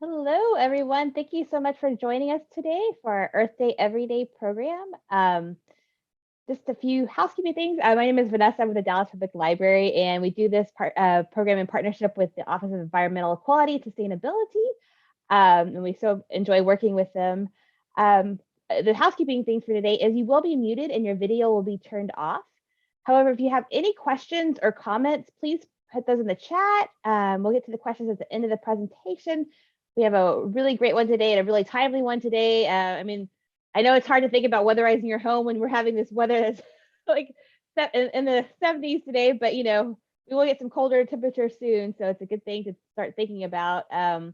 Hello, everyone. Thank you so much for joining us today for our Earth Day Everyday program. Just a few housekeeping things. My name is Vanessa. I'm with the Dallas Public Library, and we do this program in partnership with the Office of Environmental Equality and Sustainability. And we so enjoy working with them. The housekeeping things for today is you will be muted and your video will be turned off. However, if you have any questions or comments, please put those in the chat. We'll get to the questions at the end of the presentation. We have a really great one today and a really timely one today. I know it's hard to think about weatherizing your home when we're having this weather that's like in the 70s today, but we will get some colder temperatures soon. So it's a good thing to start thinking about and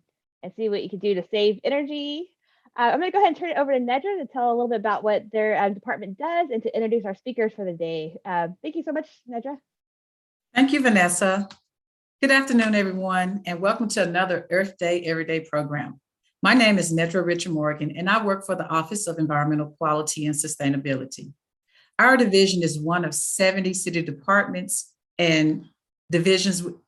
see what you can do to save energy. I'm going to go ahead and turn it over to Nedra to tell a little bit about what their department does and to introduce our speakers for the day. Thank you so much, Nedra. Thank you, Vanessa. Good afternoon, everyone, and welcome to another Earth Day Everyday program. My name is Nedra Richard Morgan, and I work for the Office of Environmental Quality and Sustainability. Our division is one of 70 city departments and divisions, within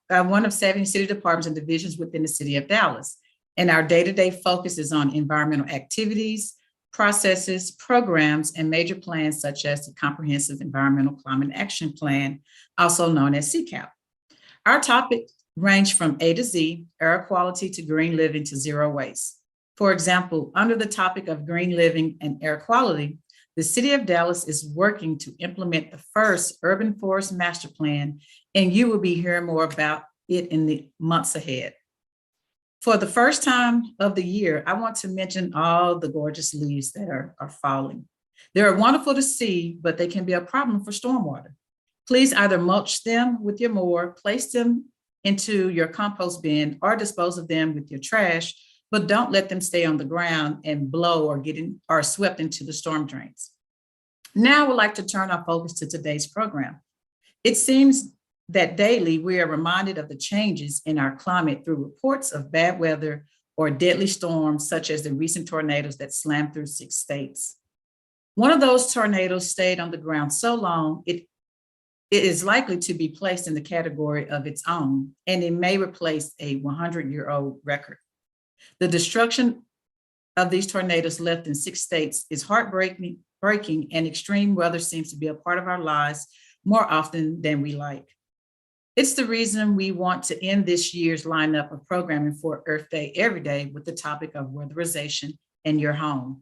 the city of Dallas. And our day-to-day focus is on environmental activities, processes, programs, and major plans such as the Comprehensive Environmental Climate Action Plan, also known as CCAP. Our topics range from A to Z, air quality to green living to zero waste. For example, under the topic of green living and air quality, the City of Dallas is working to implement the first urban forest master plan, and you will be hearing more about it in the months ahead. For the first time of the year, I want to mention all the gorgeous leaves that are falling. They're wonderful to see, but they can be a problem for stormwater. Please either mulch them with your mower, place them into your compost bin, or dispose of them with your trash, but don't let them stay on the ground and blow or swept into the storm drains. Now I would like to turn our focus to today's program. It seems that daily we are reminded of the changes in our climate through reports of bad weather or deadly storms, such as the recent tornadoes that slammed through 6 states. One of those tornadoes stayed on the ground so long, it is likely to be placed in the category of its own, and it may replace a 100-year-old record. The destruction of these tornadoes left in 6 states is heartbreaking, and extreme weather seems to be a part of our lives more often than we like. It's the reason we want to end this year's lineup of programming for Earth Day Every Day with the topic of weatherization in your home.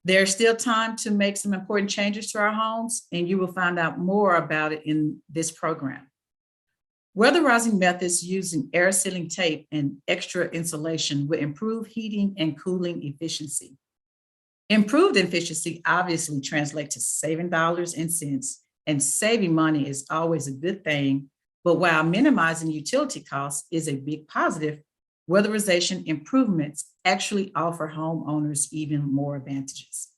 There's still time to make some important changes to our homes, and you will find out more about it in this program. Weatherizing methods using air sealing tape and extra insulation will improve heating and cooling efficiency. Improved efficiency obviously translates to saving dollars and cents, and saving money is always a good thing, but while minimizing utility costs is a big positive, weatherization improvements actually offer homeowners even more advantages.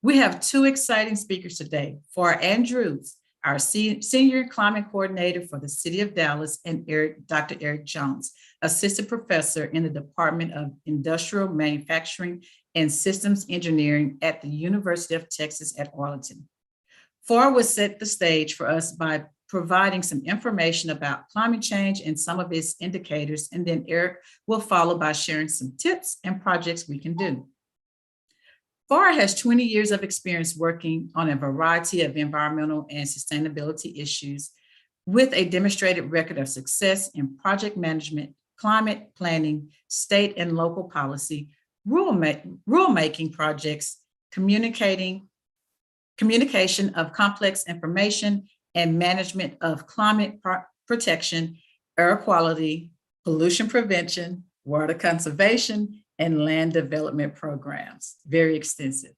We have 2 exciting speakers today. Farah Andrews, our Senior Climate Coordinator for the City of Dallas, and Dr. Eric Jones, Assistant Professor in the Department of Industrial Manufacturing and Systems Engineering at the University of Texas at Arlington. Farah will set the stage for us by providing some information about climate change and some of its indicators, and then Eric will follow by sharing some tips and projects we can do. Farah has 20 years of experience working on a variety of environmental and sustainability issues with a demonstrated record of success in project management, climate planning, state and local policy, rulemaking projects, communication of complex information, and management of climate protection, air quality, pollution prevention, water conservation, and land development programs. Very extensive.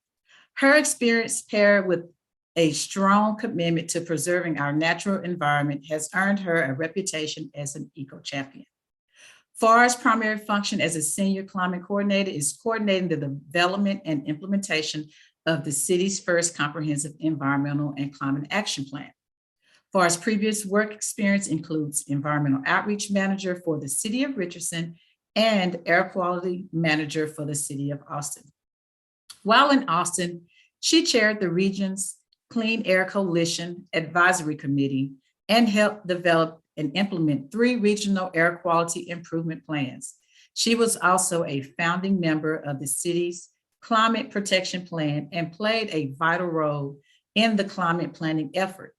Her experience paired with a strong commitment to preserving our natural environment has earned her a reputation as an eco-champion. Farah's primary function as a Senior Climate Coordinator is coordinating the development and implementation of the city's first comprehensive environmental and climate action plan. Farah's previous work experience includes Environmental Outreach Manager for the City of Richardson and Air Quality Manager for the City of Austin. While in Austin, she chaired the region's Clean Air Coalition Advisory Committee and helped develop and implement 3 regional air quality improvement plans. She was also a founding member of the city's Climate Protection Plan and played a vital role in the climate planning effort.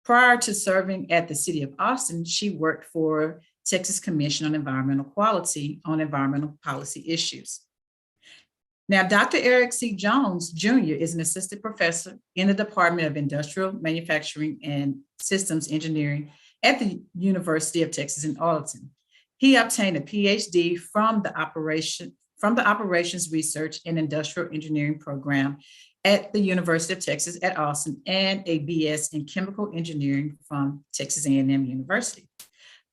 Prior to serving at the City of Austin, she worked for Texas Commission on Environmental Quality on environmental policy issues. Now, Dr. Eric C. Jones Jr. is an assistant professor in the Department of Industrial Manufacturing and Systems Engineering at the University of Texas in Arlington. He obtained a PhD from the Operations Research and Industrial Engineering program at the University of Texas at Austin and a BS in Chemical Engineering from Texas A&M University.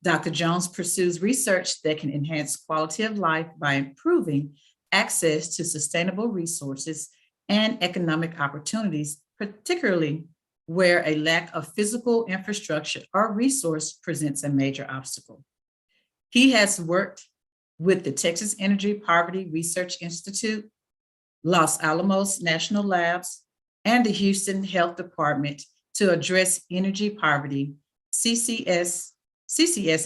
Dr. Jones pursues research that can enhance quality of life by improving access to sustainable resources and economic opportunities, particularly where a lack of physical infrastructure or resource presents a major obstacle. He has worked with the Texas Energy Poverty Research Institute, Los Alamos National Labs, and the Houston Health Department to address energy poverty, CCS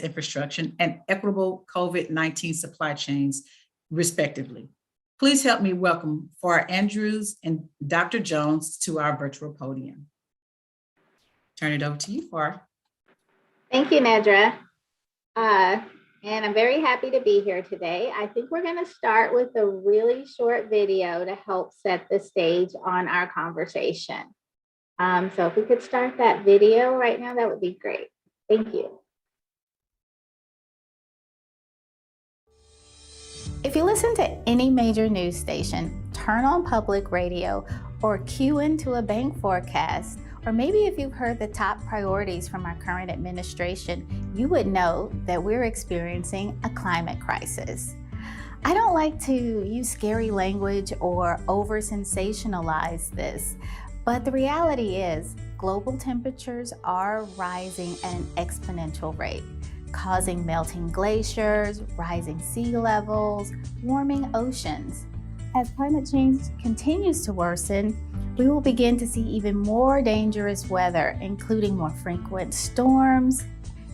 infrastructure, and equitable COVID-19 supply chains, respectively. Please help me welcome Farr Andrews and Dr. Jones to our virtual podium. Turn it over to you, Farr. Thank you, Nedra. And I'm very happy to be here today. I think we're going to start with a really short video to help set the stage on our conversation. So if we could start that video right now, that would be great. Thank you. If you listen to any major news station, turn on public radio, or cue into a bank forecast, or maybe if you've heard the top priorities from our current administration, you would know that we're experiencing a climate crisis. I don't like to use scary language or over-sensationalize this, but the reality is global temperatures are rising at an exponential rate, causing melting glaciers, rising sea levels, warming oceans. As climate change continues to worsen, we will begin to see even more dangerous weather, including more frequent storms,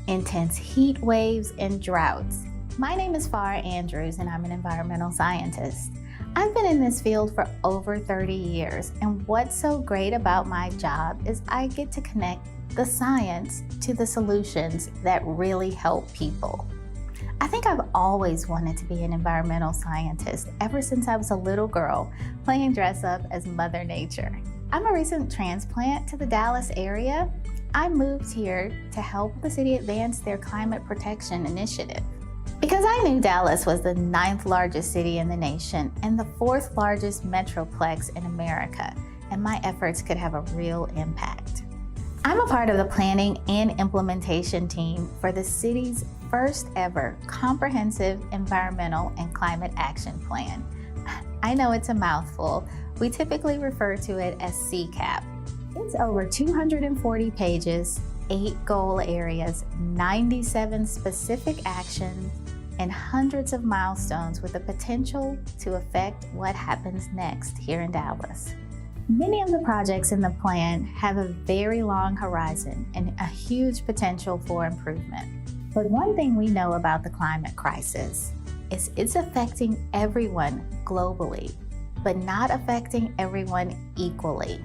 intense heat waves, and droughts. My name is Farr Andrews, and I'm an environmental scientist. I've been in this field for over 30 years, and what's so great about my job is I get to connect the science to the solutions that really help people. I think I've always wanted to be an environmental scientist ever since I was a little girl playing dress up as Mother Nature. I'm a recent transplant to the Dallas area. I moved here to help the city advance their climate protection initiative. Because I knew Dallas was the 9th largest city in the nation and the 4th largest metroplex in America, and my efforts could have a real impact. I'm a part of the planning and implementation team for the city's first ever comprehensive environmental and climate action plan. I know it's a mouthful. We typically refer to it as CCAP. It's over 240 pages, 8 goal areas, 97 specific actions, and hundreds of milestones with the potential to affect what happens next here in Dallas. Many of the projects in the plan have a very long horizon and a huge potential for improvement. But one thing we know about the climate crisis is it's affecting everyone globally, but not affecting everyone equally.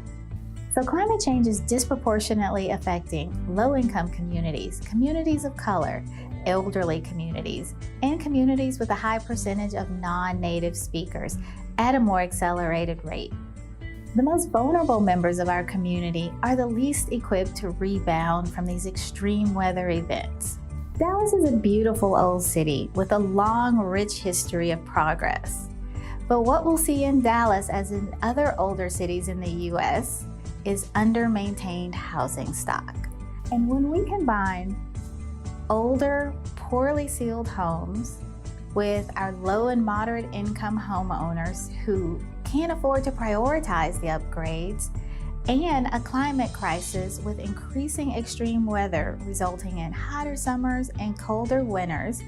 So climate change is disproportionately affecting low-income communities, communities of color, elderly communities, and communities with a high percentage of non-native speakers at a more accelerated rate. The most vulnerable members of our community are the least equipped to rebound from these extreme weather events. Dallas is a beautiful old city with a long, rich history of progress. But what we'll see in Dallas, as in other older cities in the US, is under-maintained housing stock. And when we combine older, poorly sealed homes with our low and moderate income homeowners who can't afford to prioritize the upgrades, and a climate crisis with increasing extreme weather resulting in hotter summers and colder winters,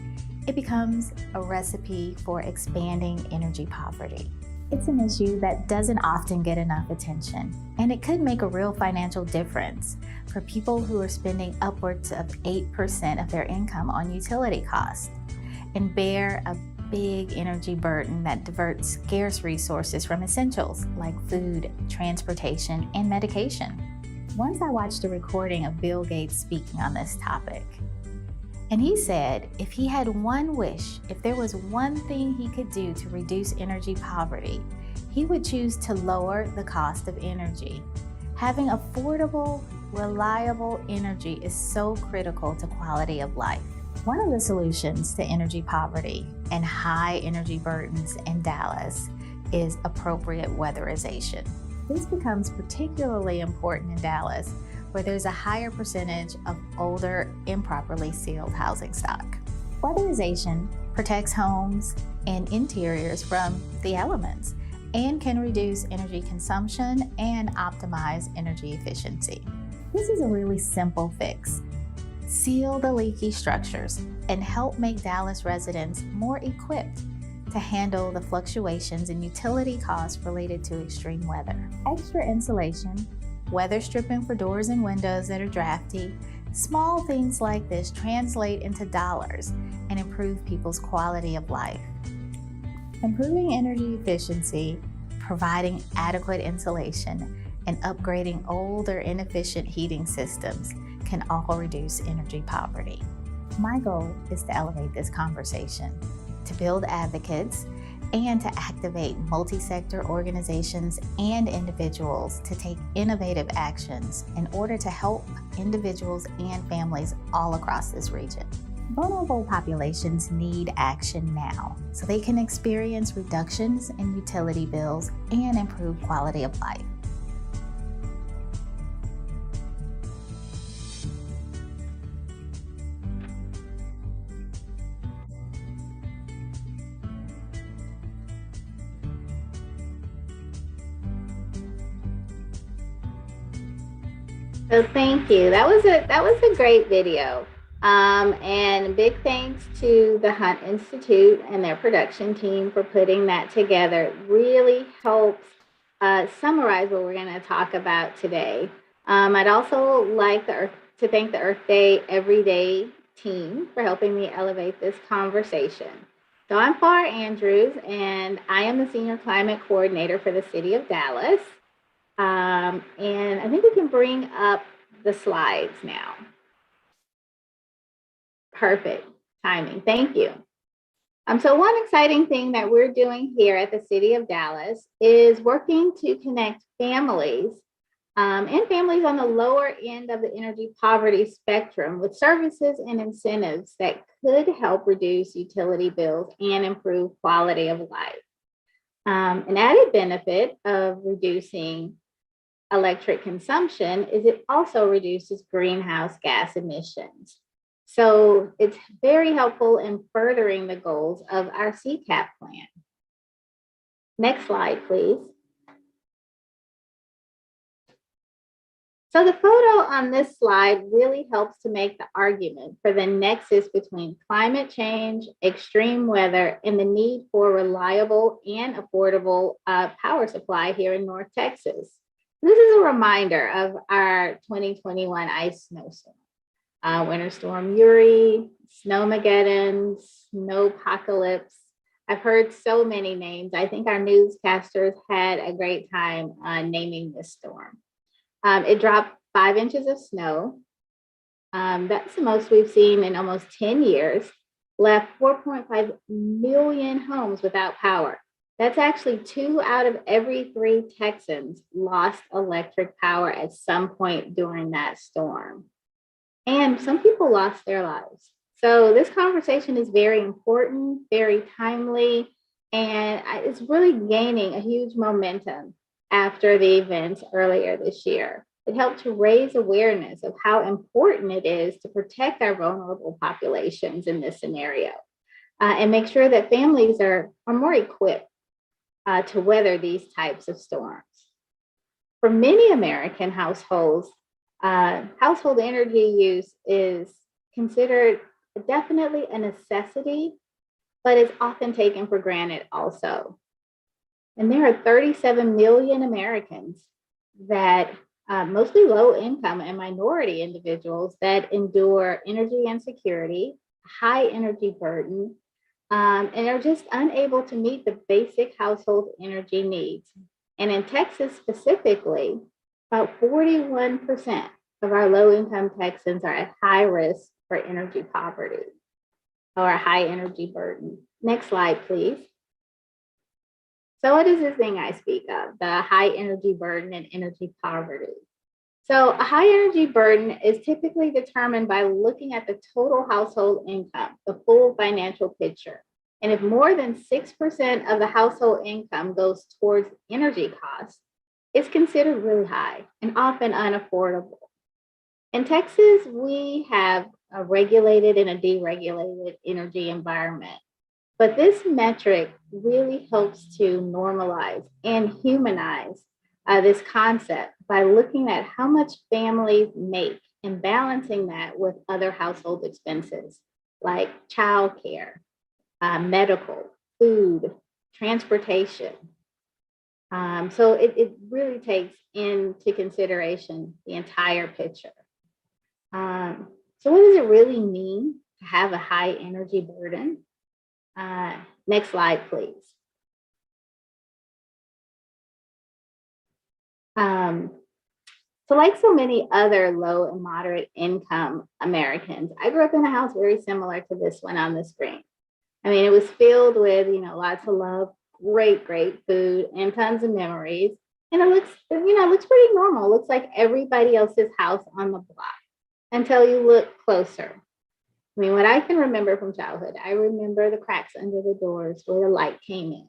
it becomes a recipe for expanding energy poverty. It's an issue that doesn't often get enough attention, and it could make a real financial difference for people who are spending upwards of 8% of their income on utility costs and bear a big energy burden that diverts scarce resources from essentials like food, transportation, and medication. Once I watched a recording of Bill Gates speaking on this topic, and he said if he had one wish, if there was one thing he could do to reduce energy poverty, he would choose to lower the cost of energy. Having affordable, reliable energy is so critical to quality of life. One of the solutions to energy poverty and high energy burdens in Dallas is appropriate weatherization. This becomes particularly important in Dallas, where there's a higher percentage of older, improperly sealed housing stock. Weatherization protects homes and interiors from the elements and can reduce energy consumption and optimize energy efficiency. This is a really simple fix. Seal the leaky structures and help make Dallas residents more equipped to handle the fluctuations in utility costs related to extreme weather. Extra insulation, weather stripping for doors and windows that are drafty, small things like this translate into dollars and improve people's quality of life. Improving energy efficiency, providing adequate insulation, and upgrading old or inefficient heating systems can all reduce energy poverty. My goal is to elevate this conversation, to build advocates, and to activate multi-sector organizations and individuals to take innovative actions in order to help individuals and families all across this region. Vulnerable populations need action now so they can experience reductions in utility bills and improve quality of life. So thank you. That was a great video. And big thanks to the Hunt Institute and their production team for putting that together. It really helps summarize what we're going to talk about today. I'd also like to thank the Earth Day Everyday team for helping me elevate this conversation. So I'm Farr Andrews, and I am the Senior Climate Coordinator for the City of Dallas. And I think we can bring up the slides now. Perfect timing. Thank you. So one exciting thing that we're doing here at the City of Dallas is working to connect families and families on the lower end of the energy poverty spectrum with services and incentives that could help reduce utility bills and improve quality of life. An added benefit of reducing electric consumption is it also reduces greenhouse gas emissions. So it's very helpful in furthering the goals of our CCAP plan. Next slide, please. So the photo on this slide really helps to make the argument for the nexus between climate change, extreme weather, and the need for reliable and affordable power supply here in North Texas. This is a reminder of our 2021 ice snowstorm, Winter Storm Uri, Snowmageddon, Snowpocalypse. I've heard so many names. I think our newscasters had a great time naming this storm. It dropped 5 inches of snow. That's the most we've seen in almost 10 years, left 4.5 million homes without power. That's actually 2 out of every 3 Texans lost electric power at some point during that storm. And some people lost their lives. So this conversation is very important, very timely, and it's really gaining a huge momentum after the events earlier this year. It helped to raise awareness of how important it is to protect our vulnerable populations in this scenario and make sure that families are more equipped to weather these types of storms. For many American households, household energy use is considered definitely a necessity, but it's often taken for granted also. And there are 37 million Americans that mostly low income and minority individuals that endure energy insecurity, high energy burden, and are just unable to meet the basic household energy needs. And in Texas specifically, about 41% of our low-income Texans are at high risk for energy poverty or a high energy burden. Next slide, please. So what is this thing I speak of, the high energy burden and energy poverty? So a high energy burden is typically determined by looking at the total household income, the full financial picture. And if more than 6% of the household income goes towards energy costs, it's considered really high and often unaffordable. In Texas, we have a regulated and a deregulated energy environment. But this metric really helps to normalize and humanize this concept by looking at how much families make and balancing that with other household expenses like childcare, medical, food, transportation. So it really takes into consideration the entire picture. So what does it really mean to have a high energy burden? Next slide, please. So like so many other low and moderate income Americans, I grew up in a house very similar to this one on the screen. I mean, it was filled with, lots of love, great food, and tons of memories. And it looks pretty normal. It looks like everybody else's house on the block until you look closer. I mean, what I can remember from childhood, I remember the cracks under the doors where the light came in.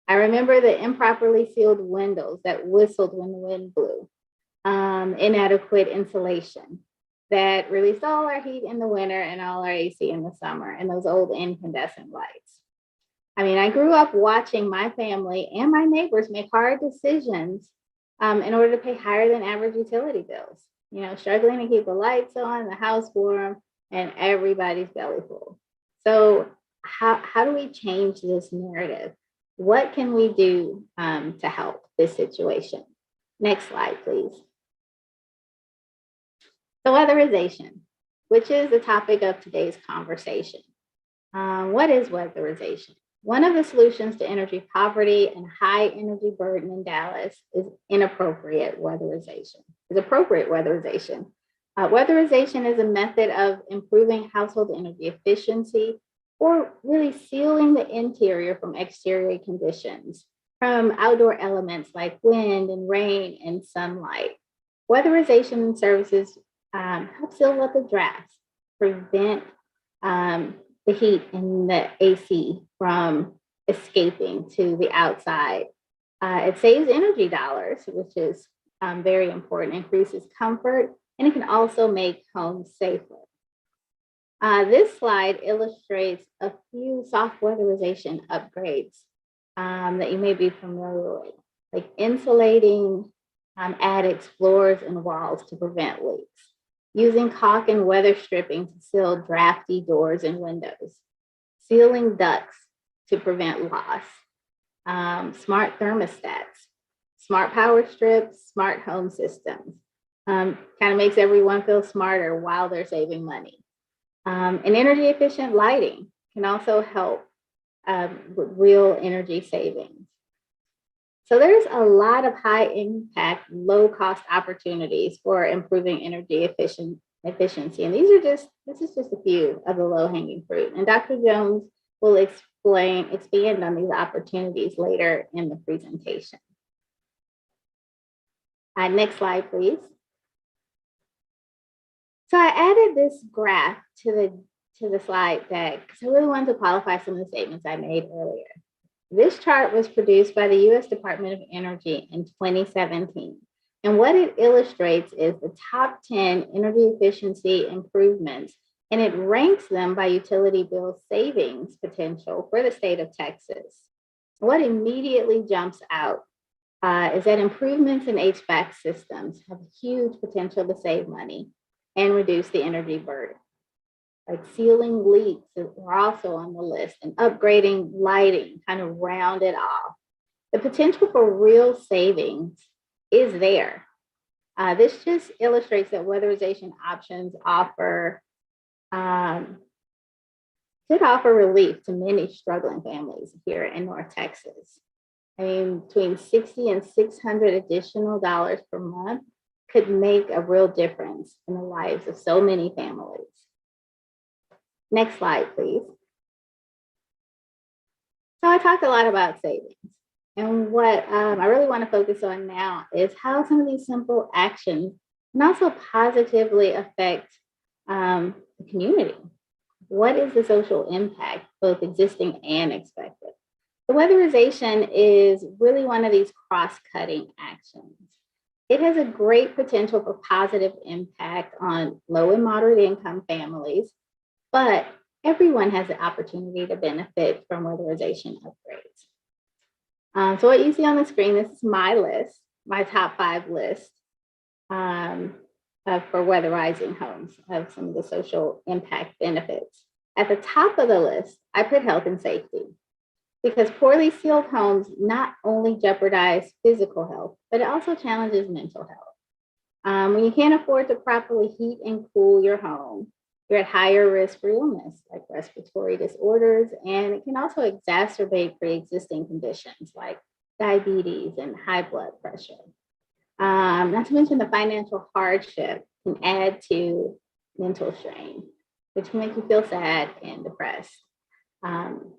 I remember the improperly sealed windows that whistled when the wind blew, inadequate insulation that released all our heat in the winter and all our AC in the summer, and those old incandescent lights. I mean, I grew up watching my family and my neighbors make hard decisions in order to pay higher than average utility bills, struggling to keep the lights on, the house warm, and everybody's belly full. So how do we change this narrative? What can we do to help this situation? Next slide, please. So weatherization, which is the topic of today's conversation. What is weatherization? One of the solutions to energy poverty and high energy burden in Dallas is appropriate weatherization. Weatherization is a method of improving household energy efficiency or really sealing the interior from exterior conditions, from outdoor elements like wind and rain and sunlight. Weatherization services help seal up the drafts, prevent the heat in the AC from escaping to the outside. It saves energy dollars, which is very important, increases comfort, and it can also make homes safer. This slide illustrates a few soft weatherization upgrades that you may be familiar with, like insulating attics, floors, and walls to prevent leaks, using caulk and weather stripping to seal drafty doors and windows, sealing ducts to prevent loss, smart thermostats, smart power strips, smart home systems. Kind of makes everyone feel smarter while they're saving money. And energy efficient lighting can also help with real energy savings. So there's a lot of high impact, low cost opportunities for improving energy efficiency. And this is just a few of the low hanging fruit. And Dr. Jones will expand on these opportunities later in the presentation. Next slide, please. So I added this graph to the slide deck because I really wanted to qualify some of the statements I made earlier. This chart was produced by the U.S. Department of Energy in 2017. And what it illustrates is the top 10 energy efficiency improvements, and it ranks them by utility bill savings potential for the state of Texas. What immediately jumps out is that improvements in HVAC systems have huge potential to save money and reduce the energy burden. Like sealing leaks are also on the list, and upgrading lighting kind of round it off. The potential for real savings is there. This just illustrates that weatherization options offer just should offer relief to many struggling families here in North Texas. I mean, between $60 and $600 additional dollars per month could make a real difference in the lives of so many families. Next slide, please. So I talked a lot about savings. And what I really want to focus on now is how some of these simple actions can also positively affect the community. What is the social impact, both existing and expected? The weatherization is really one of these cross-cutting actions. It has a great potential for positive impact on low and moderate income families, but everyone has the opportunity to benefit from weatherization upgrades. So what you see on the screen, this is my list, my top 5 list for weatherizing homes of some of the social impact benefits. At the top of the list, I put health and safety, because poorly sealed homes not only jeopardize physical health, but it also challenges mental health. When you can't afford to properly heat and cool your home, you're at higher risk for illness like respiratory disorders, and it can also exacerbate pre-existing conditions like diabetes and high blood pressure. Not to mention the financial hardship can add to mental strain, which can make you feel sad and depressed.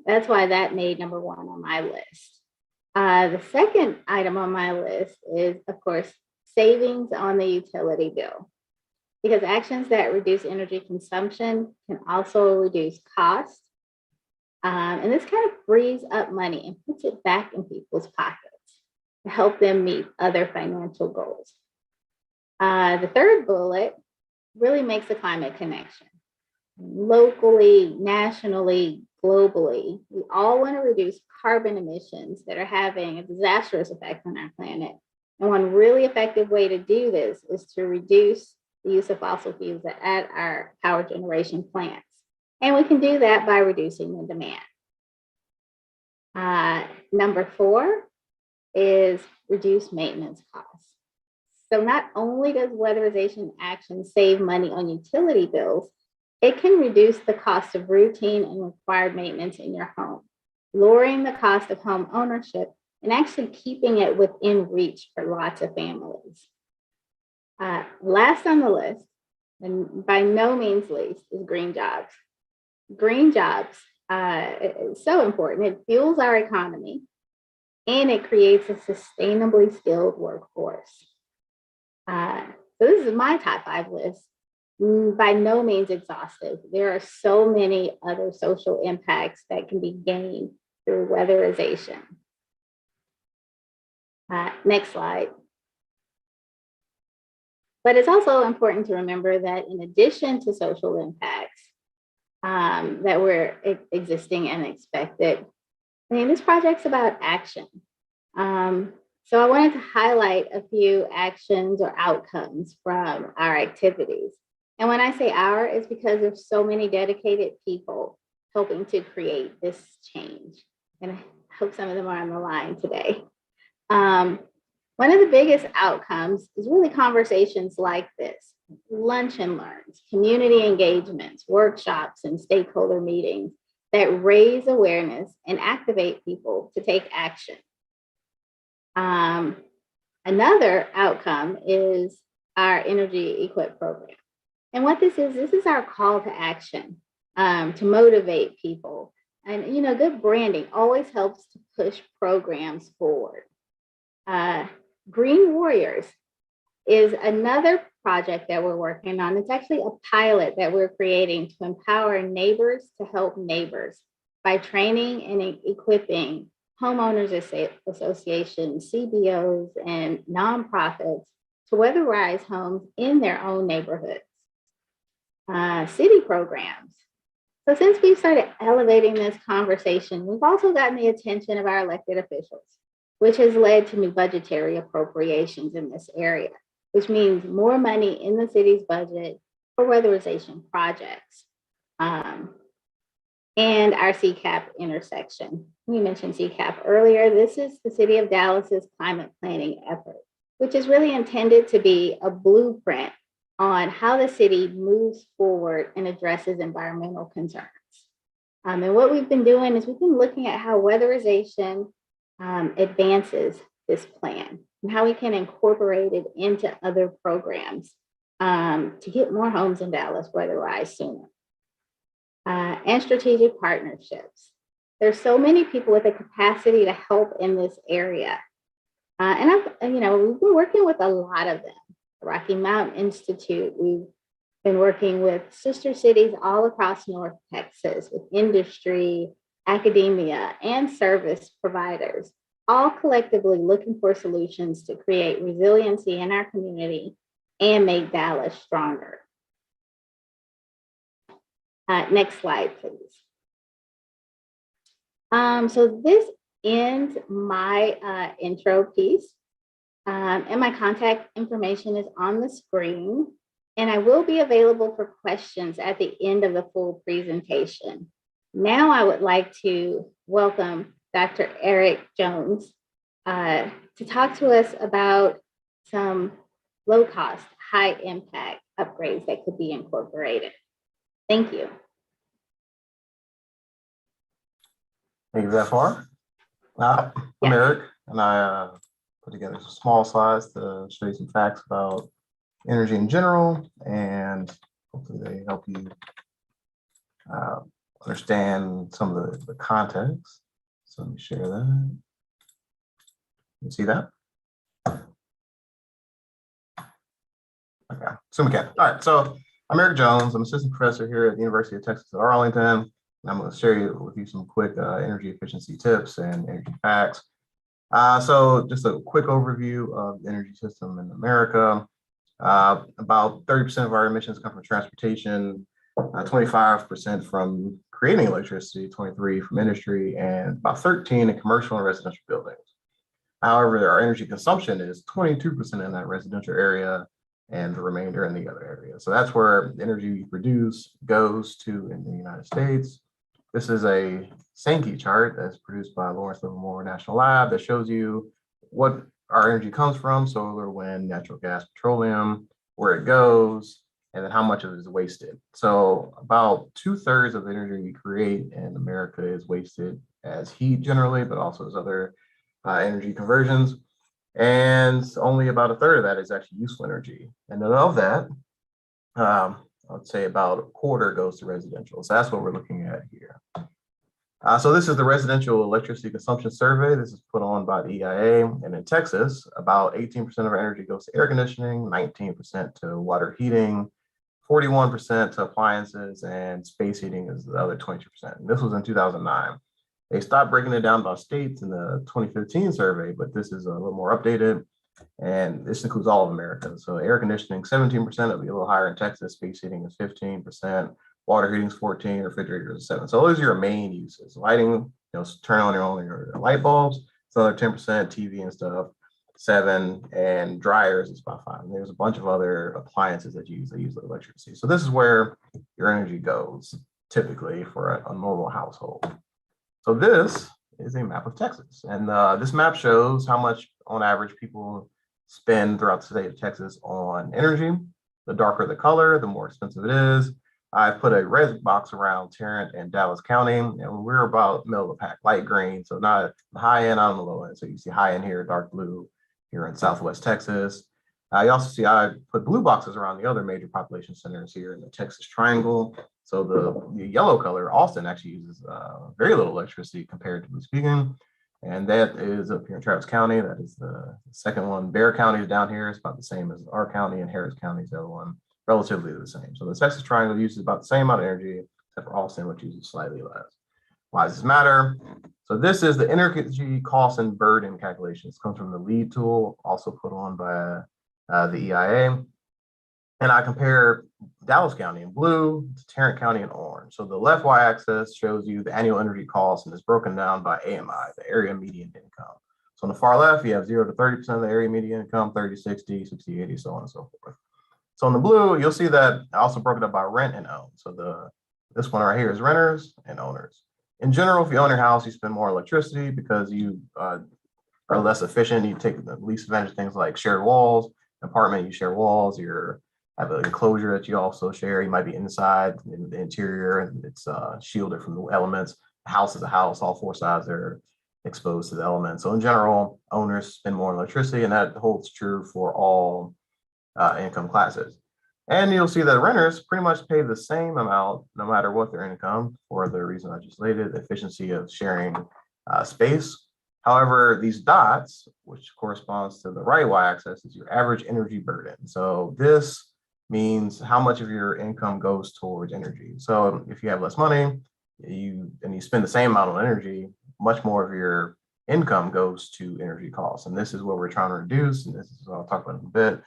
That's why that made number 1 on my list. The second item on my list is, of course, savings on the utility bill, because actions that reduce energy consumption can also reduce costs. And this kind of frees up money and puts it back in people's pockets to help them meet other financial goals. The third bullet really makes a climate connection. Locally, nationally, globally, we all want to reduce carbon emissions that are having a disastrous effect on our planet. And one really effective way to do this is to reduce the use of fossil fuels at our power generation plants. And we can do that by reducing the demand. Number 4 is reduce maintenance costs. So not only does weatherization action save money on utility bills, it can reduce the cost of routine and required maintenance in your home, lowering the cost of home ownership and actually keeping it within reach for lots of families. Last on the list, and by no means least, is green jobs. Green jobs is so important. It fuels our economy and it creates a sustainably skilled workforce. So this is my top 5 list. By no means exhaustive. There are so many other social impacts that can be gained through weatherization. Next slide. But it's also important to remember that in addition to social impacts that were existing and expected, I mean, this project's about action. So I wanted to highlight a few actions or outcomes from our activities. And when I say our, it's because there's so many dedicated people helping to create this change. And I hope some of them are on the line today. One of the biggest outcomes is really conversations like this: lunch and learns, community engagements, workshops, and stakeholder meetings that raise awareness and activate people to take action. Another outcome is our Energy Equip program. And what this is our call to action to motivate people. And, you know, good branding always helps to push programs forward. Green Warriors is another project that we're working on. It's actually a pilot that we're creating to empower neighbors to help neighbors by training and equipping homeowners associations, CBOs, and nonprofits to weatherize homes in their own neighborhoods. City programs. So since we've started elevating this conversation, we've also gotten the attention of our elected officials, which has led to new budgetary appropriations in this area, which means more money in the city's budget for weatherization projects. And our CCAP intersection. We mentioned CCAP earlier. This is the City of Dallas's climate planning effort, which is really intended to be a blueprint on how the city moves forward and addresses environmental concerns. And what we've been doing is we've been looking at how weatherization advances this plan and how we can incorporate it into other programs to get more homes in Dallas weatherized sooner. And strategic partnerships. There's so many people with the capacity to help in this area. And we've been working with a lot of them. Rocky Mountain Institute, we've been working with sister cities all across North Texas, with industry, academia, and service providers, all collectively looking for solutions to create resiliency in our community and make Dallas stronger. Next slide, please. So this ends my intro piece, and my contact information is on the screen, and I will be available for questions at the end of the full presentation. Now I would like to welcome Dr. Eric Jones to talk to us about some low-cost, high-impact upgrades that could be incorporated. Thank you. Thank you for that, Farr. I'm Eric, and I put together some small slides to show you some facts about energy in general, and hopefully they help you understand some of the context. So let me share that. You see that? Okay, so we can. All right, so I'm Eric Jones. I'm assistant professor here at the University of Texas at Arlington. And I'm going to share with you some quick energy efficiency tips and energy facts. So just a quick overview of the energy system in America. About 30% of our emissions come from transportation, 25% from creating electricity, 23% from industry, and about 13% in commercial and residential buildings. However, our energy consumption is 22% in that residential area and the remainder in the other area. So that's where the energy we produce goes to in the United States. This is a Sankey chart that's produced by Lawrence Livermore National Lab that shows you what our energy comes from: solar, wind, natural gas, petroleum, where it goes, and then how much of it is wasted. So about 2/3 of the energy we create in America is wasted as heat generally, but also as other energy conversions. And only about 1/3 of that is actually useful energy. And then of that, I would say about 1/4 goes to residential. So that's what we're looking at here. So this is the residential electricity consumption survey. This is put on by the EIA. And in Texas, about 18% of our energy goes to air conditioning, 19% to water heating, 41% to appliances, and space heating is the other 22%. And this was in 2009. They stopped breaking it down by states in the 2015 survey, but this is a little more updated. And this includes all of America. So air conditioning, 17%, it'll be a little higher in Texas. Space heating is 15%. Water heating is 14%, refrigerators is 7%. So those are your main uses. Lighting, turn on your light bulbs. It's another 10%, TV and stuff, 7%, and dryers is about 5%. And there's a bunch of other appliances that use electricity. So this is where your energy goes typically for a normal household. So this is a map of Texas. And this map shows how much on average people spend throughout the state of Texas on energy. The darker the color, the more expensive it is. I put a red box around Tarrant and Dallas County, and we're about middle of the pack, light green, so not the high end, on the low end. So you see high end here, dark blue here in Southwest Texas. You also see I put blue boxes around the other major population centers here in the Texas Triangle. So the yellow color, Austin, actually uses very little electricity compared to Muskegon. And that is up here in Travis County. That is the second one. Bexar County is down here. It's about the same as our county, and Harris County is the other one, relatively the same. So the Texas Triangle uses about the same amount of energy, except for Austin, which uses slightly less. Why does this matter? So this is the energy cost and burden calculations. It comes from the LEED tool, also put on by the EIA. And I compare Dallas County in blue to Tarrant County in orange. So the left y-axis shows you the annual energy cost, and it's broken down by AMI, the area median income. So on the far left, you have 0 to 30% of the area median income, 30, 60, 60, 80, so on and so forth. So in the blue, you'll see that I also broke it up by rent and own. So this one right here is renters and owners. In general, if you own your house, you spend more electricity because you are less efficient. You take the least advantage of things like shared walls. Apartment, you share walls. Your have an enclosure that you also share. You might be inside in the interior, and it's shielded from the elements. The house is a house. All four sides are exposed to the elements. So in general, owners spend more on electricity, and that holds true for all income classes. And you'll see that renters pretty much pay the same amount no matter what their income, for the reason I just stated, the efficiency of sharing space. However, these dots, which corresponds to the right y-axis, is your average energy burden. So this means how much of your income goes towards energy. So if you have less money, you spend the same amount on energy, much more of your income goes to energy costs. And this is what we're trying to reduce. And this is what I'll talk about in a bit.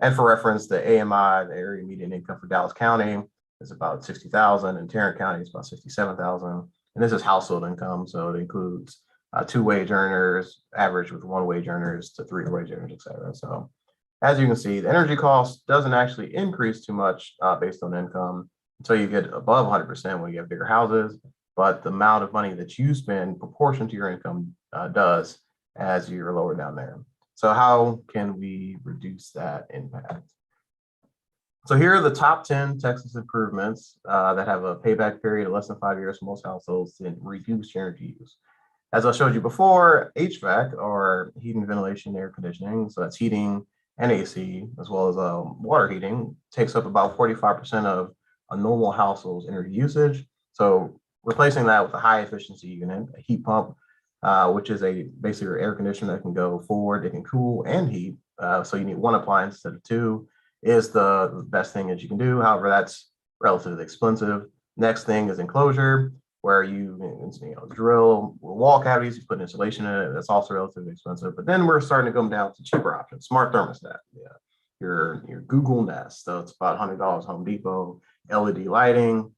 And for reference, the AMI, the area median income for Dallas County, is about 60,000, and Tarrant County is about 67,000. And this is household income, so it includes 2 wage earners, average with 1 wage earners to 3 wage earners, et cetera. So as you can see, the energy cost doesn't actually increase too much based on income until you get above 100% when you have bigger houses. But the amount of money that you spend proportion to your income does as you're lower down there. So how can we reduce that impact? So here are the top 10 Texas improvements that have a payback period of less than 5 years for most households to reduce your energy use. As I showed you before, HVAC, or heating, ventilation, air conditioning, so that's heating and AC, as well as water heating, takes up about 45% of a normal household's energy usage. So replacing that with a high efficiency unit, a heat pump, which is basically your air conditioner that can go forward, it can cool and heat. So you need 1 appliance instead of 2, is the best thing that you can do. However, that's relatively expensive. Next thing is enclosure, where you drill wall cavities, you put insulation in it. That's also relatively expensive. But then we're starting to come down to cheaper options. Smart thermostat, your Google Nest. So it's about $100 Home Depot. LED lighting.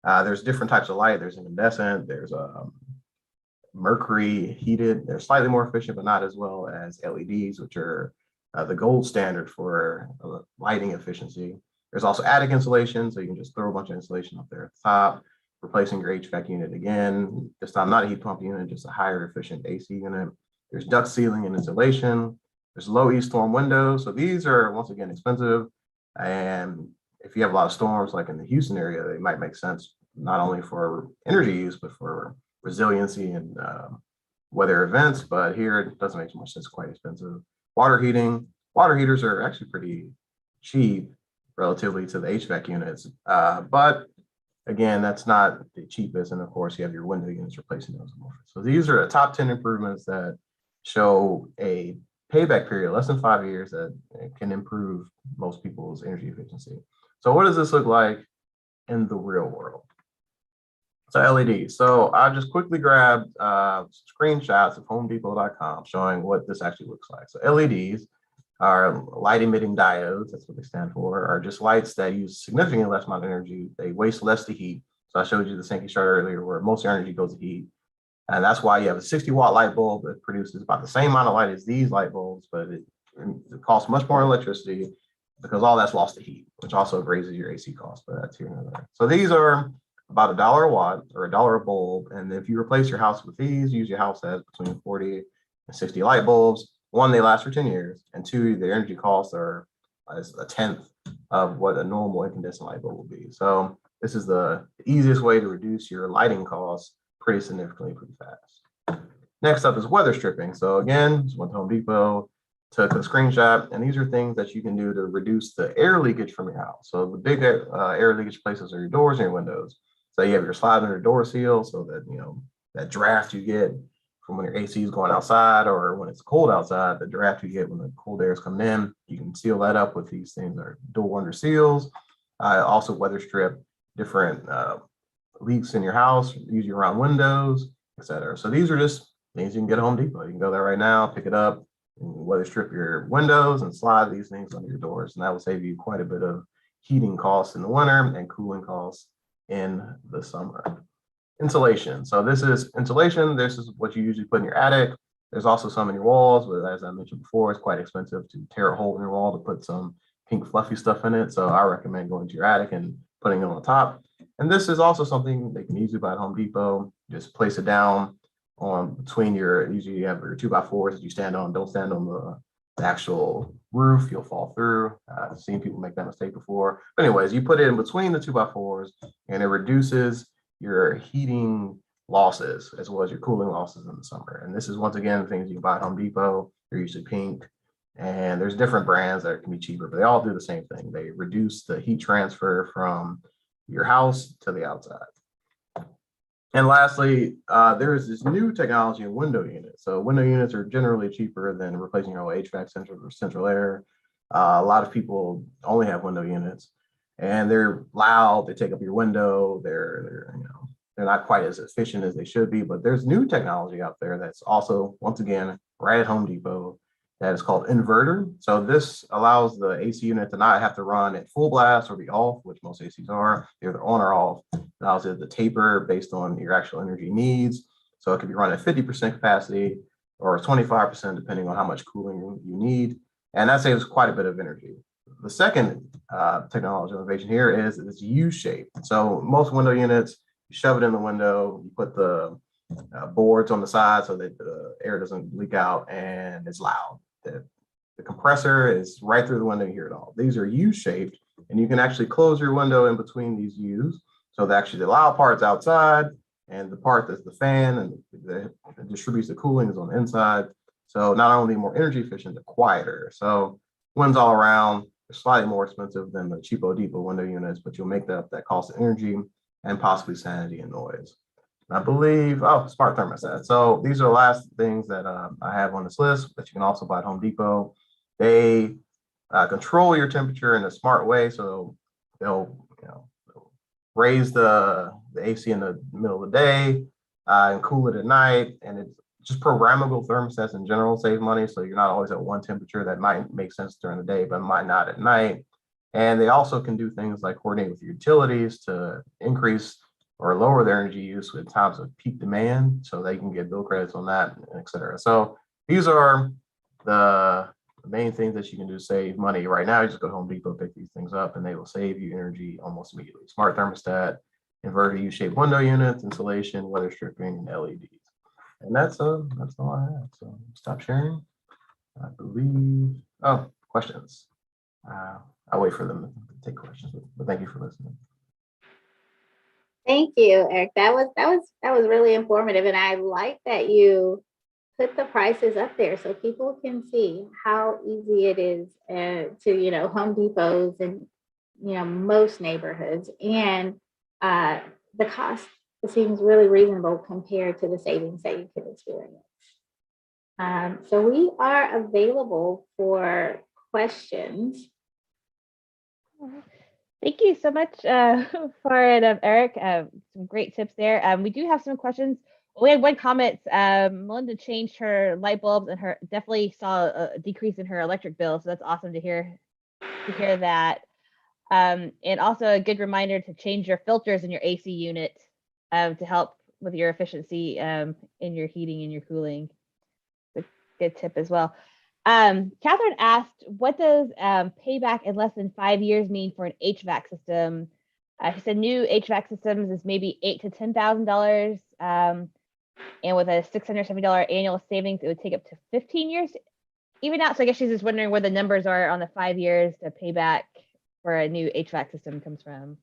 There's different types of light. There's incandescent. There's mercury heated. They're slightly more efficient, but not as well as LEDs, which are the gold standard for lighting efficiency. There's also attic insulation, so you can just throw a bunch of insulation up there at the top, replacing your HVAC unit again. This time, not a heat pump unit, just a higher efficient AC unit. There's duct sealing and insulation. There's low E-storm windows. So these are, once again, expensive. And if you have a lot of storms, like in the Houston area, they might make sense not only for energy use, but for resiliency and weather events. But here, it doesn't make so much sense, quite expensive. Water heating. Water heaters are actually pretty cheap relatively to the HVAC units. But again, that's not the cheapest. And of course, you have your window units replacing those. So these are the top 10 improvements that show a payback period less than 5 years that can improve most people's energy efficiency. So what does this look like in the real world? So LEDs. So I just quickly grabbed screenshots of HomeDepot.com showing what this actually looks like. So LEDs are light emitting diodes, that's what they stand for, are just lights that use significantly less amount of energy. They waste less to heat. So I showed you the Sankey chart earlier where most energy goes to heat. And that's why you have a 60-watt light bulb that produces about the same amount of light as these light bulbs, but it costs much more electricity because all that's lost to heat, which also raises your AC cost, but that's here and there. So these are about $1 a watt or $1 a bulb. And if you replace your house with these, use your house has between 40 and 60 light bulbs. 1, they last for 10 years. And 2, the energy costs are as a tenth of what a normal incandescent light bulb would be. So this is the easiest way to reduce your lighting costs pretty significantly, pretty fast. Next up is weather stripping. So again, just went to Home Depot, took a screenshot, and these are things that you can do to reduce the air leakage from your house. So the big air leakage places are your doors and your windows. So you have your slide under door seal so that, that draft you get from when your AC is going outside or when it's cold outside, the draft you get when the cold air is coming in, you can seal that up with these things that are door under seals. Also weather strip different leaks in your house, use your round windows, etc. So these are just things you can get at Home Depot. You can go there right now, pick it up, and weather strip your windows and slide these things under your doors. And that will save you quite a bit of heating costs in the winter and cooling costs in the summer. Insulation. So this is insulation. This is what you usually put in your attic. There's also some in your walls, but as I mentioned before, it's quite expensive to tear a hole in your wall to put some pink fluffy stuff in it. So I recommend going to your attic and putting it on the top. And this is also something they can easily buy at Home Depot. Just place it down on between usually you have your 2x4s that you stand on. Don't stand on the actual roof, you'll fall through. I've seen people make that mistake before. But anyways, you put it in between the 2x4s and it reduces your heating losses as well as your cooling losses in the summer. And this is once again things you can buy at Home Depot. They're usually pink. And there's different brands that can be cheaper, but they all do the same thing. They reduce the heat transfer from your house to the outside. And lastly, there is this new technology in window units. So window units are generally cheaper than replacing your old HVAC central or central air. A lot of people only have window units, and they're loud. They take up your window. They're not quite as efficient as they should be. But there's new technology out there that's also, once again, right at Home Depot, that is called inverter. So this allows the AC unit to not have to run at full blast or be off, which most ACs are. They're either on or off. It allows it to taper based on your actual energy needs. So it could be run at 50% capacity or 25%, depending on how much cooling you need. And that saves quite a bit of energy. The second technology innovation here is it's U-shape. So most window units, you shove it in the window, you put the boards on the side so that the air doesn't leak out, and it's loud. The compressor is right through the window, you hear it all. These are U-shaped, and you can actually close your window in between these U's. So that actually the loud part's outside, and the part that's the fan and that distributes the cooling is on the inside. So not only more energy efficient, but quieter. So winds all around, they're slightly more expensive than the cheapo depot window units, but you'll make up that cost of energy and possibly sanity and noise. I believe, smart thermostat. So these are the last things that I have on this list that you can also buy at Home Depot. They control your temperature in a smart way. So they'll raise the AC in the middle of the day and cool it at night. And it's just programmable thermostats in general save money. So you're not always at one temperature. That might make sense during the day, but might not at night. And they also can do things like coordinate with your utilities to increase or lower their energy use with times of peak demand, so they can get bill credits on that, et cetera. So these are the main things that you can do to save money. Right now, you just go to Home Depot, pick these things up, and they will save you energy almost immediately. Smart thermostat, inverter U-shaped window units, insulation, weather stripping, and LEDs. And that's all I have. So stop sharing. I believe, questions. I'll wait for them to take questions, but thank you for listening. Thank you, Eric. That was really informative, and I like that you put the prices up there so people can see how easy it is to Home Depots and most neighborhoods, and the cost seems really reasonable compared to the savings that you could experience. So we are available for questions. Thank you so much for it, Eric. Some great tips there. We do have some questions. We had one comment. Melinda changed her light bulbs and her definitely saw a decrease in her electric bill. So that's awesome to hear that. And also a good reminder to change your filters in your AC unit to help with your efficiency in your heating and your cooling. It's a good tip as well. Catherine asked, what does payback in less than 5 years mean for an HVAC system? She said new HVAC systems is maybe $8,000 to $10,000. And with a $670 annual savings, it would take up to 15 years even out. So I guess she's just wondering where the numbers are on the 5 years to payback for a new HVAC system comes from.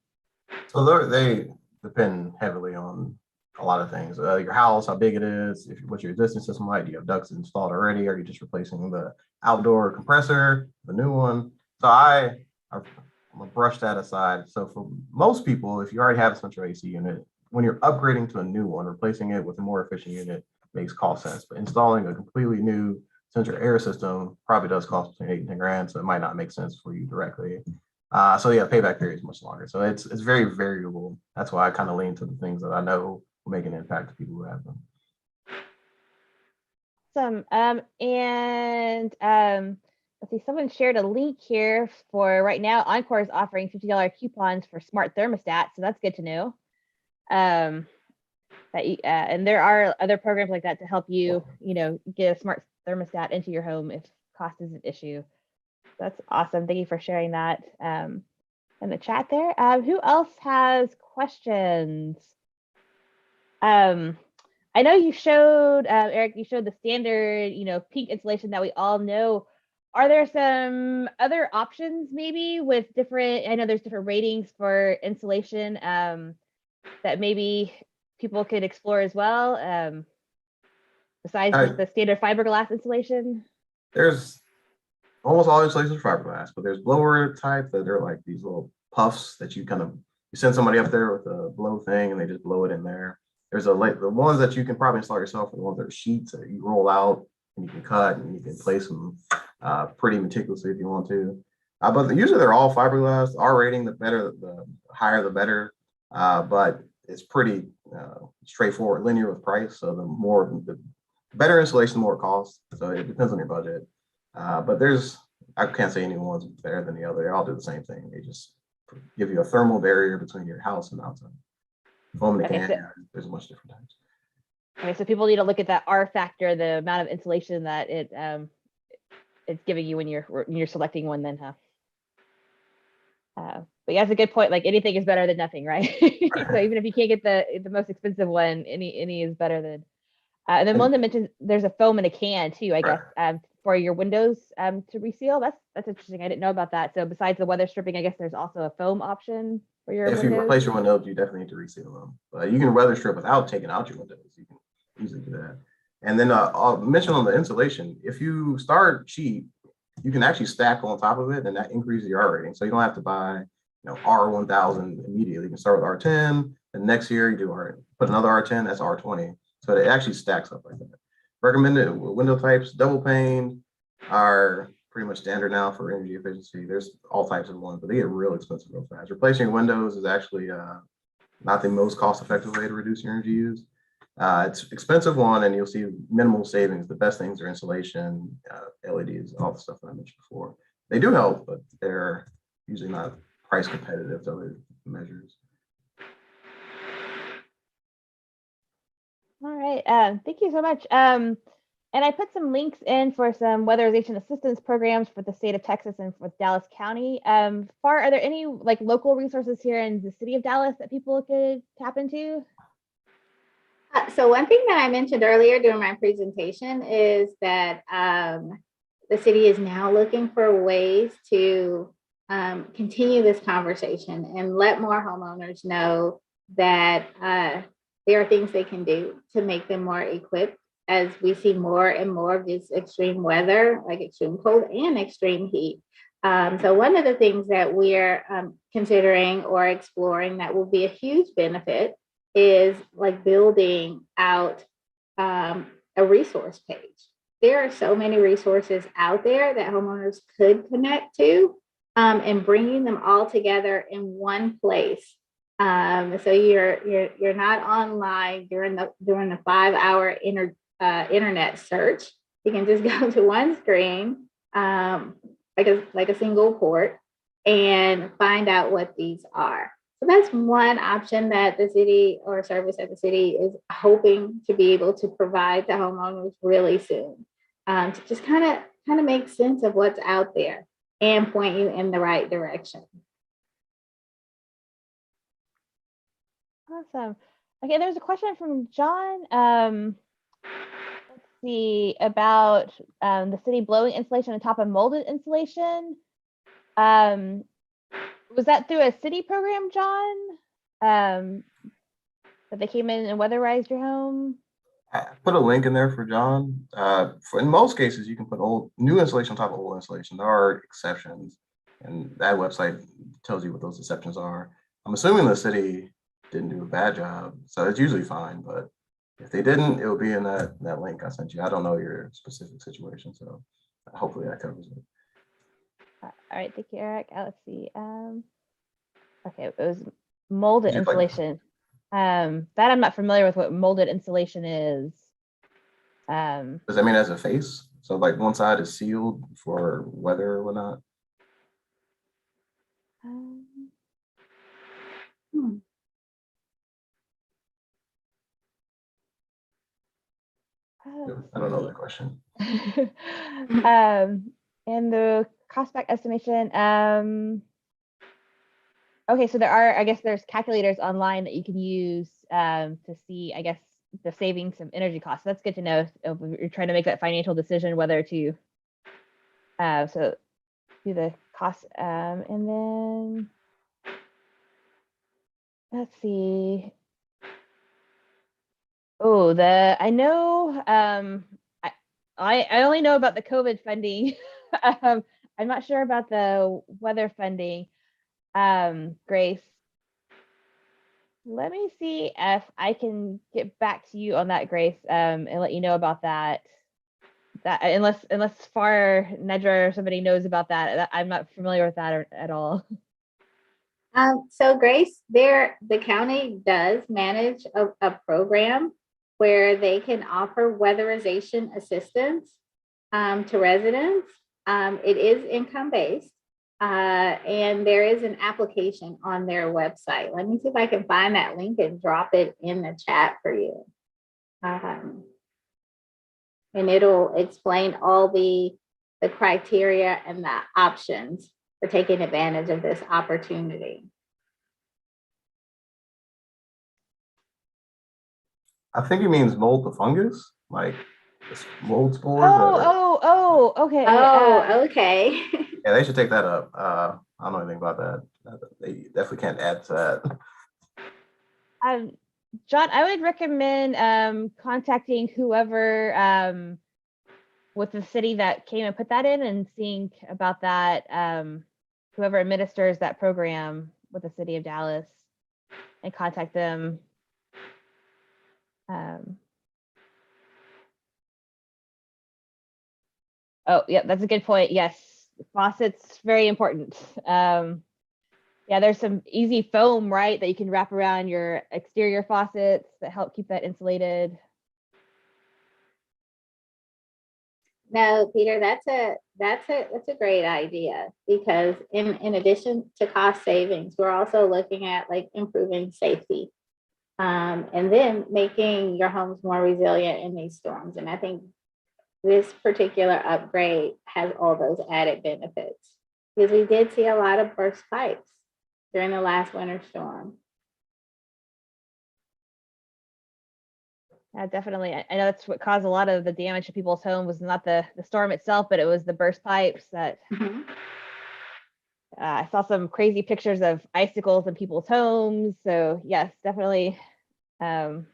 So they depend heavily on a lot of things. Your house, how big it is, what's your existing system like? Do you have ducts installed already? Are you just replacing the outdoor compressor, the new one? So I'm gonna brush that aside. So for most people, if you already have a central AC unit, when you're upgrading to a new one, replacing it with a more efficient unit makes cost sense. But installing a completely new central air system probably does cost between $8,000 and $10,000, so it might not make sense for you directly. So yeah, payback period is much longer. So it's very variable. That's why I kind of lean to the things that I know will make an impact to people who have them. Awesome. Let's see, someone shared a link here for right now. Encore is offering $50 coupons for smart thermostats, so that's good to know. And there are other programs like that to help you, get a smart thermostat into your home if cost is an issue. That's awesome. Thank you for sharing that in the chat there. Who else has questions? I know you showed, Eric, you showed the standard, pink insulation that we all know. are there some other options maybe with different, I know there's different ratings for insulation that maybe people could explore as well, besides just the standard fiberglass insulation? There's almost all insulation is fiberglass, but there's blower type that are like these little puffs that you you send somebody up there with a blow thing and they just blow it in there. There's the ones that you can probably install yourself are the ones that are sheets that you roll out and you can cut and you can place them pretty meticulously if you want to. But usually they're all fiberglass. R rating, the better, the higher the better. But it's pretty straightforward, linear with price. So the better insulation, the more it costs. So it depends on your budget. But I can't say anyone's better than the other. They all do the same thing. They just give you a thermal barrier between your house and outside. Foam and Okay, can, there's a bunch of different types. Okay, so people need to look at that R factor, the amount of insulation that it's giving you when you're selecting one then, huh? But yeah, that's a good point. Like anything is better than nothing, right? So even if you can't get the most expensive one, any is better than. And then Melinda mentioned there's a foam in a can too, I guess, for your windows to reseal. That's interesting. I didn't know about that. So besides the weather stripping, I guess there's also a foam option for your If windows. you replace your windows, you definitely need to reseal them. But you can weather strip without taking out your windows. You can easily do that. And then I'll mention on the insulation, if you start cheap, you can actually stack on top of it and that increases your R rating. So you don't have to buy R1000 immediately. You can start with R10, and next year you put another R10, that's R20. So it actually stacks up like that. Recommended window types, double pane are pretty much standard now for energy efficiency. There's all types of ones, but they get real expensive real fast. Replacing your windows is actually not the most cost-effective way to reduce your energy use. It's expensive one, and you'll see minimal savings. The best things are insulation, LEDs, all the stuff that I mentioned before. They do help, but they're usually not price competitive to other measures. All right, thank you so much. And I put some links in for some weatherization assistance programs for the state of Texas and for Dallas County. Are there any like local resources here in the city of Dallas that people could tap into? So one thing that I mentioned earlier during my presentation is that the city is now looking for ways to continue this conversation and let more homeowners know that there are things they can do to make them more equipped as we see more and more of this extreme weather, like extreme cold and extreme heat. So one of the things that we're considering or exploring that will be a huge benefit is like building out a resource page. There are so many resources out there that homeowners could connect to, and bringing them all together in one place. So you're not online during the 5-hour internet search. You can just go to one screen, like a single port, and find out what these are. So that's one option that the city or service that the city is hoping to be able to provide to homeowners really soon, to just kind of make sense of what's out there and point you in the right direction. Awesome. Okay, there's a question from John. Let's see about the city blowing insulation on top of molded insulation. Was that through a city program, John? That they came in and weatherized your home? I put a link in there for John. In most cases, you can put new insulation on top of old insulation. There are exceptions, and that website tells you what those exceptions are. I'm assuming the city didn't do a bad job, so it's usually fine. But if they didn't, it will be in that link I sent you. I don't know your specific situation, so hopefully that covers it. All right, thank you, Eric. Let's see. Okay, it was molded insulation. That I'm not familiar with what molded insulation is. Does that mean as a face? So like one side is sealed for weather or whatnot? I don't know that question. And the cost back estimation. Okay, so there's calculators online that you can use to see, I guess, the savings of energy costs. That's good to know if you're trying to make that financial decision whether to So do the cost, and then let's see. Oh, I know, I only know about the COVID funding. I'm not sure about the weather funding. Grace, let me see if I can get back to you on that, Grace, and let you know about that. That unless FAR, Nedra, or somebody knows about that, I'm not familiar with that at all. So Grace, the county does manage a program where they can offer weatherization assistance to residents. It is income-based, and there is an application on their website. Let me see if I can find that link and drop it in the chat for you. And it'll explain all the criteria and the options for taking advantage of this opportunity. I think it means mold the fungus, like mold spores. Okay. Oh, okay. Yeah, they should take that up. I don't know anything about that. They definitely can't add to that. John, I would recommend contacting whoever with the city that came and put that in and seeing about that, whoever administers that program with the city of Dallas, and contact them. Oh, yeah, that's a good point. Yes, faucets, very important. Yeah, there's some easy foam, right, that you can wrap around your exterior faucets that help keep that insulated. No, Peter, that's a great idea, because in addition to cost savings, we're also looking at like improving safety, and then making your homes more resilient in these storms. And I think this particular upgrade has all those added benefits, because we did see a lot of burst pipes during the last winter storm. Yeah, definitely. I know that's what caused a lot of the damage to people's homes, was not the storm itself, but it was the burst pipes that I saw some crazy pictures of icicles in people's homes. So yes, definitely, definitely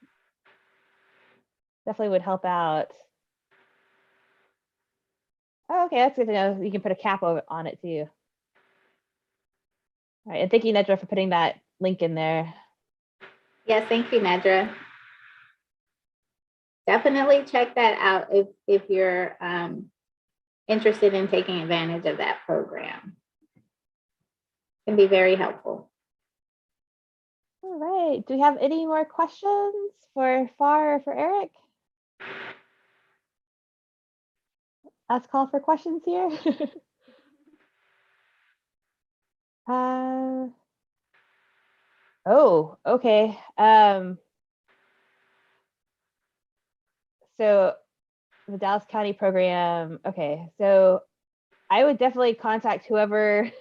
would help out. Oh, okay, that's good to know. You can put a cap on it too. All right, and thank you, Nedra, for putting that link in there. Yes, thank you, Nedra. Definitely check that out if you're interested in taking advantage of that program. It can be very helpful. All right, do we have any more questions for FAR or for Eric? Last call for questions here. Oh, okay. So the Dallas County program. Okay, so I would definitely contact whoever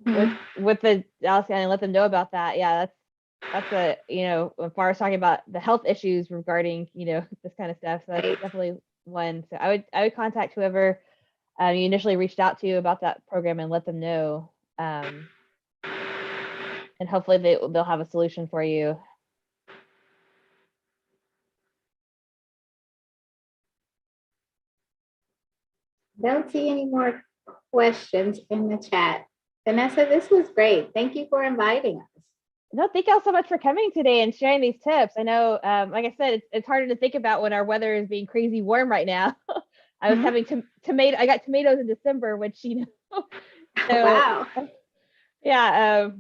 with the Dallas County and let them know about that. Yeah, that's a, when FAR is talking about the health issues regarding, this kind of stuff. So that's definitely one. So I would contact whoever you initially reached out to about that program and let them know. And hopefully they'll have a solution for you. Don't see any more questions in the chat. Vanessa, this was great. Thank you for inviting us. No, thank y'all so much for coming today and sharing these tips. I know, like I said, it's harder to think about when our weather is being crazy warm right now. I was having I got tomatoes in December, which, so, wow. Yeah,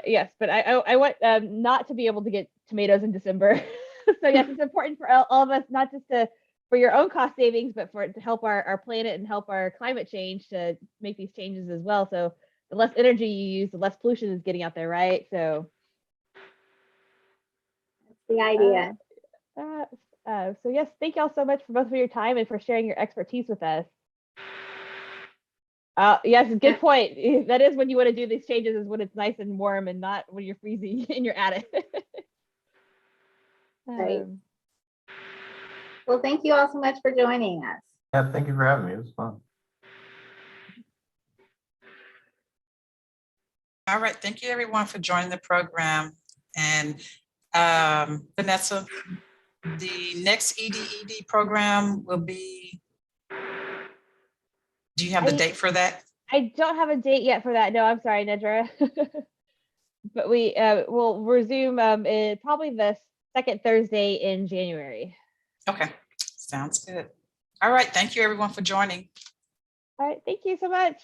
yes, but I want not to be able to get tomatoes in December. So yes, it's important for all of us, not just for your own cost savings, but to help our planet and help our climate change, to make these changes as well. So the less energy you use, the less pollution is getting out there, right? So that's the idea. So yes, thank y'all so much for both of your time and for sharing your expertise with us. Yes, good point. That is when you want to do these changes, is when it's nice and warm and not when you're freezing in your attic. Right. Well, thank you all so much for joining us. Yeah, thank you for having me. It was fun. All right, thank you everyone for joining the program. And Vanessa, the next EDED program will be, do you have the date for that? I don't have a date yet for that. No, I'm sorry, Nedra. But we will resume probably the second Thursday in January. Okay, sounds good. All right, thank you everyone for joining. All right, thank you so much.